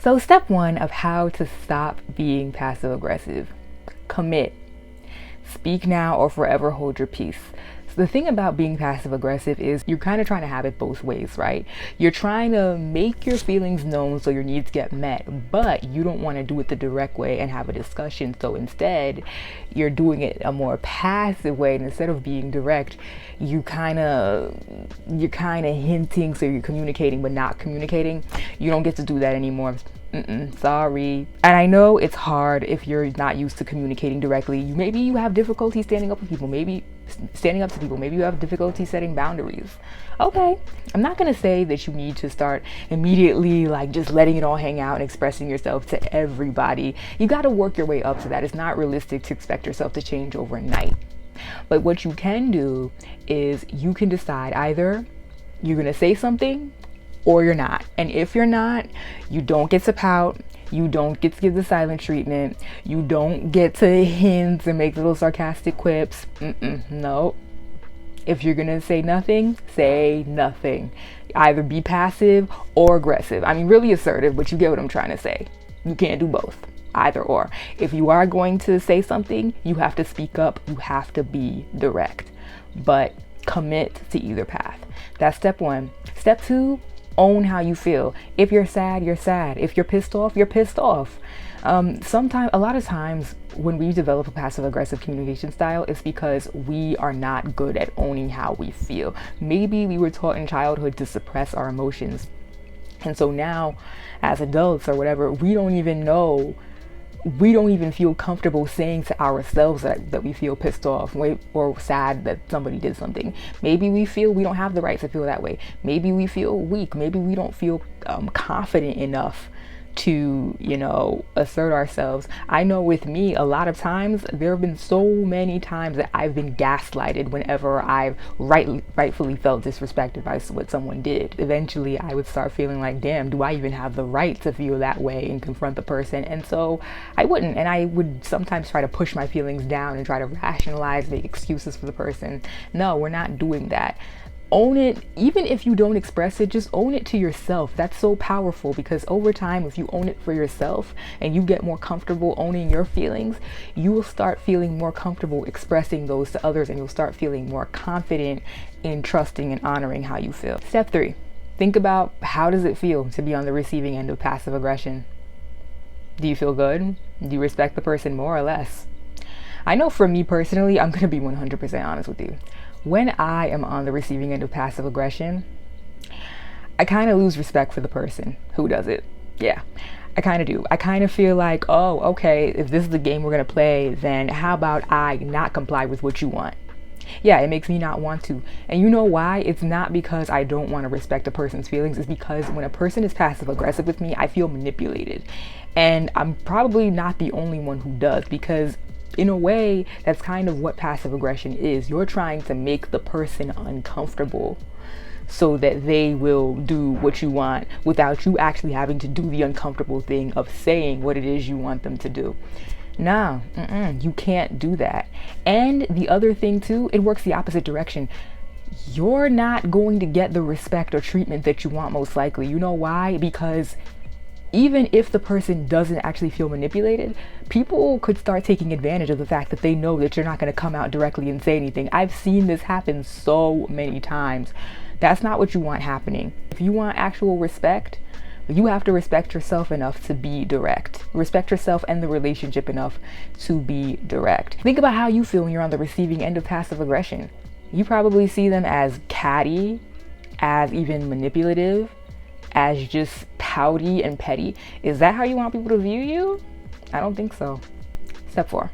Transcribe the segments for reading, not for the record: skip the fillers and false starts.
So step one of how to stop being passive aggressive: commit. Speak now or forever hold your peace. So the thing about being passive aggressive is you're kind of trying to have it both ways, right? You're trying to make your feelings known so your needs get met, but you don't want to do it the direct way and have a discussion. So instead, you're doing it a more passive way, and instead of being direct, you're kind of hinting, so you're communicating but not communicating. You don't get to do that anymore. Sorry. And I know it's hard if you're not used to communicating directly. Maybe you have difficulty standing up with people, maybe standing up to people, maybe you have difficulty setting boundaries. Okay, I'm not gonna say that you need to start immediately like just letting it all hang out and expressing yourself to everybody. You got to work your way up to that. It's not realistic to expect yourself to change overnight. But what you can do is you can decide either you're gonna say something or you're not. And if you're not, you don't get to pout, you don't get to give the silent treatment, you don't get to hint and make little sarcastic quips. No. If you're gonna say nothing, say nothing. Either be passive or aggressive. I mean, really assertive, but you get what I'm trying to say. You can't do both. Either or. If you are going to say something, you have to speak up, you have to be direct. But commit to either path. That's step one. Step two, own how you feel. If you're sad, you're sad. If you're pissed off, you're pissed off. A lot of times when we develop a passive aggressive communication style, it's because we are not good at owning how we feel. Maybe we were taught in childhood to suppress our emotions. And so now as adults or whatever, we don't even feel comfortable saying to ourselves that we feel pissed off or sad that somebody did something. Maybe we feel we don't have the right to feel that way. Maybe we feel weak. Maybe we don't feel confident enough to, assert ourselves. I know with me, a lot of times, there have been so many times that I've been gaslighted whenever I've rightfully felt disrespected by what someone did. Eventually, I would start feeling like, damn, do I even have the right to feel that way and confront the person? And so I wouldn't. And I would sometimes try to push my feelings down and try to rationalize, make excuses for the person. No, we're not doing that. Own it. Even if you don't express it, just own it to yourself. That's so powerful, because over time, if you own it for yourself and you get more comfortable owning your feelings, you will start feeling more comfortable expressing those to others, and you'll start feeling more confident in trusting and honoring how you feel. Step three, think about, how does it feel to be on the receiving end of passive aggression? Do you feel good? Do you respect the person more or less? I know for me personally, I'm going to be 100% honest with you. When I am on the receiving end of passive aggression, I kind of lose respect for the person who does it. Yeah, I kind of do. I kind of feel like, oh, okay, if this is the game we're going to play, then how about I not comply with what you want? Yeah, it makes me not want to. And you know why? It's not because I don't want to respect a person's feelings. It's because when a person is passive aggressive with me, I feel manipulated. And I'm probably not the only one who does, because in a way, that's kind of what passive aggression is. You're trying to make the person uncomfortable so that they will do what you want without you actually having to do the uncomfortable thing of saying what it is you want them to do. No, you can't do that. And the other thing too, it works the opposite direction. You're not going to get the respect or treatment that you want, most likely. You know why? Because even if the person doesn't actually feel manipulated, people could start taking advantage of the fact that they know that you're not going to come out directly and say anything. I've seen this happen so many times. That's not what you want happening. If you want actual respect, you have to respect yourself enough to be direct. Respect yourself and the relationship enough to be direct. Think about how you feel when you're on the receiving end of passive aggression. You probably see them as catty, as even manipulative, as just pouty and petty. Is that how you want people to view you? I don't think so. Step 4.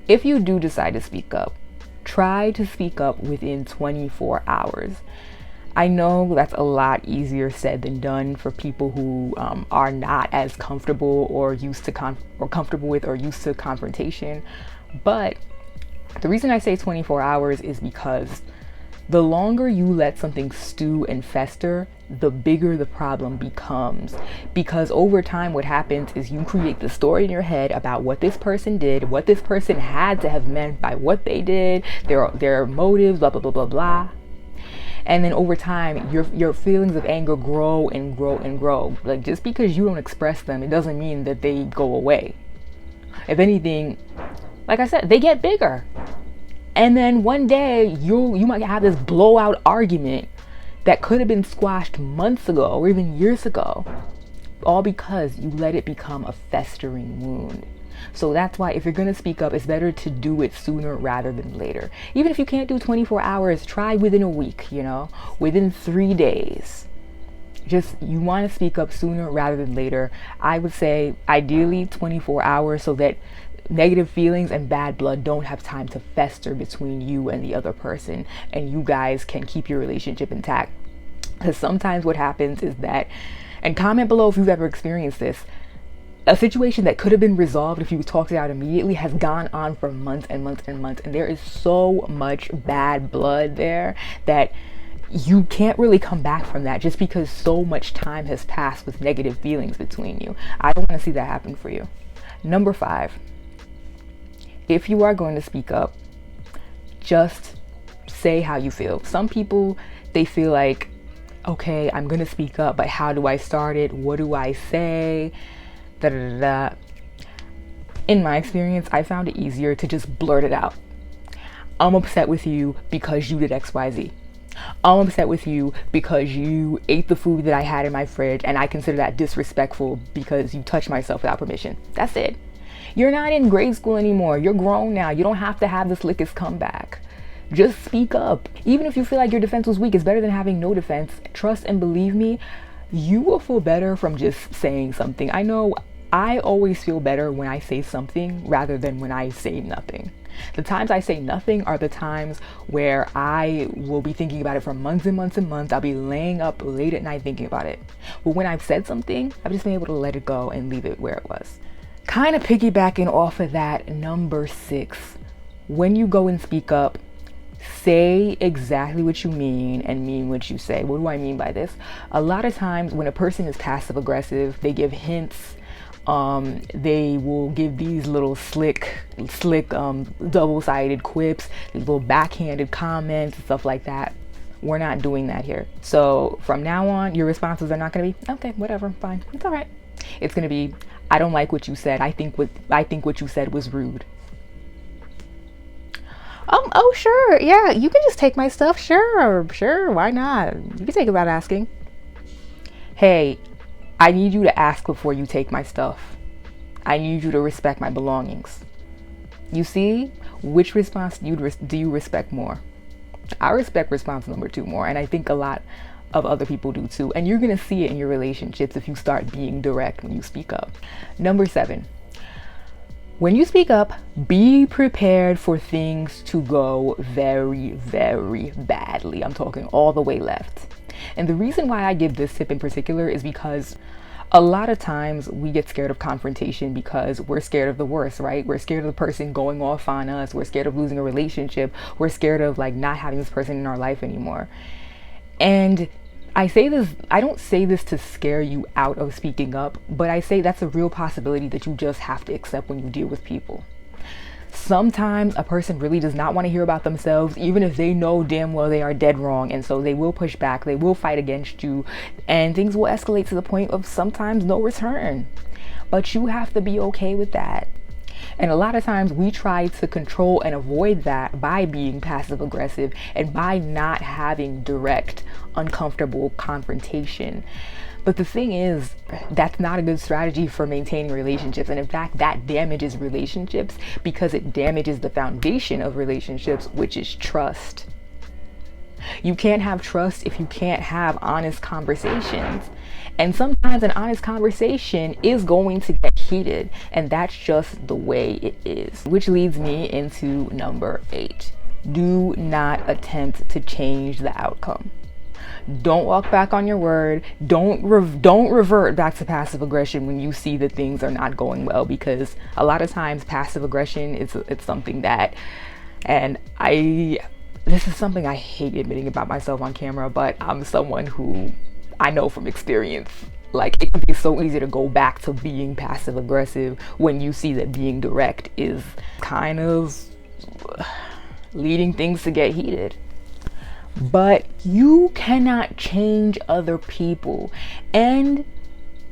If you do decide to speak up, try to speak up within 24 hours. I know that's a lot easier said than done for people who are not as comfortable or used to comfortable with or used to confrontation. But the reason I say 24 hours is because the longer you let something stew and fester, the bigger the problem becomes. Because over time, what happens is you create the story in your head about what this person did, what this person had to have meant by what they did, their motives, blah, blah, blah, blah, blah. And then over time, your feelings of anger grow and grow and grow. Like, just because you don't express them, it doesn't mean that they go away. If anything, like I said, they get bigger. And then one day you might have this blowout argument that could have been squashed months ago or even years ago, all because you let it become a festering wound. So that's why if you're going to speak up, it's better to do it sooner rather than later. Even if you can't do 24 hours, try within a week, within 3 days. Just, you want to speak up sooner rather than later. I would say ideally 24 hours so that negative feelings and bad blood don't have time to fester between you and the other person, and you guys can keep your relationship intact. Because sometimes what happens is that, and comment below if you've ever experienced this, a situation that could have been resolved if you talked it out immediately has gone on for months and months and months, and there is so much bad blood there that you can't really come back from that just because so much time has passed with negative feelings between you. I don't want to see that happen for you. Number 5, if you are going to speak up, just say how you feel. Some people, they feel like, okay, I'm going to speak up, but how do I start it? What do I say? Da, da, da, da. In my experience, I found it easier to just blurt it out. I'm upset with you because you did XYZ. I'm upset with you because you ate the food that I had in my fridge, and I consider that disrespectful because you touched my stuff without permission. That's it. You're not in grade school anymore. You're grown now. You don't have to have this lickest comeback. Just speak up. Even if you feel like your defense was weak, it's better than having no defense. Trust and believe me, you will feel better from just saying something. I know I always feel better when I say something rather than when I say nothing. The times I say nothing are the times where I will be thinking about it for months and months and months. I'll be laying up late at night thinking about it. But when I've said something, I've just been able to let it go and leave it where it was. Kind of piggybacking off of that, number 6, when you go and speak up, say exactly what you mean and mean what you say. What do I mean by this? A lot of times when a person is passive aggressive, they give hints. They will give these little slick, double-sided quips, these little backhanded comments, and stuff like that. We're not doing that here. So from now on, your responses are not going to be, okay, whatever, fine, it's all right. It's going to be, I don't like what you said. I think what you said was rude. Oh, sure. Yeah, you can just take my stuff. Sure, why not? You can take it without asking. Hey, I need you to ask before you take my stuff. I need you to respect my belongings. You see, which response do you respect more? I respect response number 2 more, and I think a lot of other people do too. And you're gonna see it in your relationships if you start being direct when you speak up. Number 7, when you speak up, be prepared for things to go very, very badly. I'm talking all the way left. And the reason why I give this tip in particular is because a lot of times we get scared of confrontation because we're scared of the worst, right? We're scared of the person going off on us. We're scared of losing a relationship. We're scared of not having this person in our life anymore. And I don't say this to scare you out of speaking up, but I say that's a real possibility that you just have to accept when you deal with people. Sometimes a person really does not want to hear about themselves, even if they know damn well they are dead wrong. And so they will push back, they will fight against you, and things will escalate to the point of sometimes no return. But you have to be okay with that. And a lot of times we try to control and avoid that by being passive aggressive and by not having direct, uncomfortable confrontation. But the thing is, that's not a good strategy for maintaining relationships. And in fact, that damages relationships because it damages the foundation of relationships, which is trust. You can't have trust if you can't have honest conversations. And sometimes an honest conversation is going to get heated, and that's just the way it is. Which leads me into number 8. Do not attempt to change the outcome. Don't walk back on your word. Don't revert back to passive aggression when you see that things are not going well, because a lot of times passive aggression it's something that, and this is something I hate admitting about myself on camera, but I'm someone who I know from experience, it can be so easy to go back to being passive aggressive when you see that being direct is kind of leading things to get heated. but you cannot change other people. And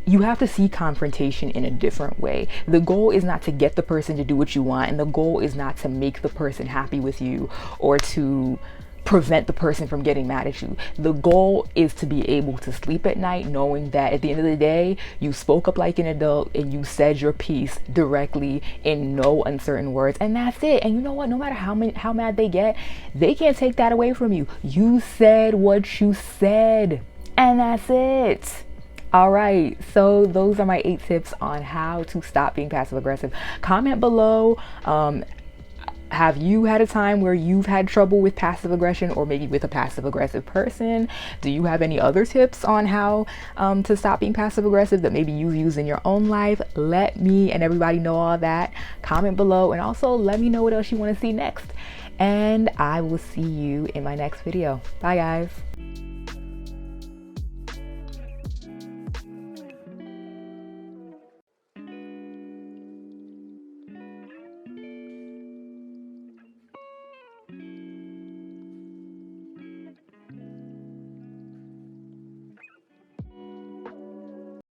you have to see confrontation in a different way. The goal is not to get the person to do what you want, and the goal is not to make the person happy with you or to prevent the person from getting mad at you. The goal is to be able to sleep at night knowing that at the end of the day, you spoke up like an adult and you said your piece directly in no uncertain words, and that's it. And you know what? No matter how mad they get, they can't take that away from you. You said what you said, and that's it. All right, so those are my 8 tips on how to stop being passive aggressive. Comment below. Have you had a time where you've had trouble with passive aggression, or maybe with a passive aggressive person? Do you have any other tips on how to stop being passive aggressive that maybe you've used in your own life? Let me and everybody know all that. Comment below, and also let me know what else you want to see next. And I will see you in my next video. Bye, guys.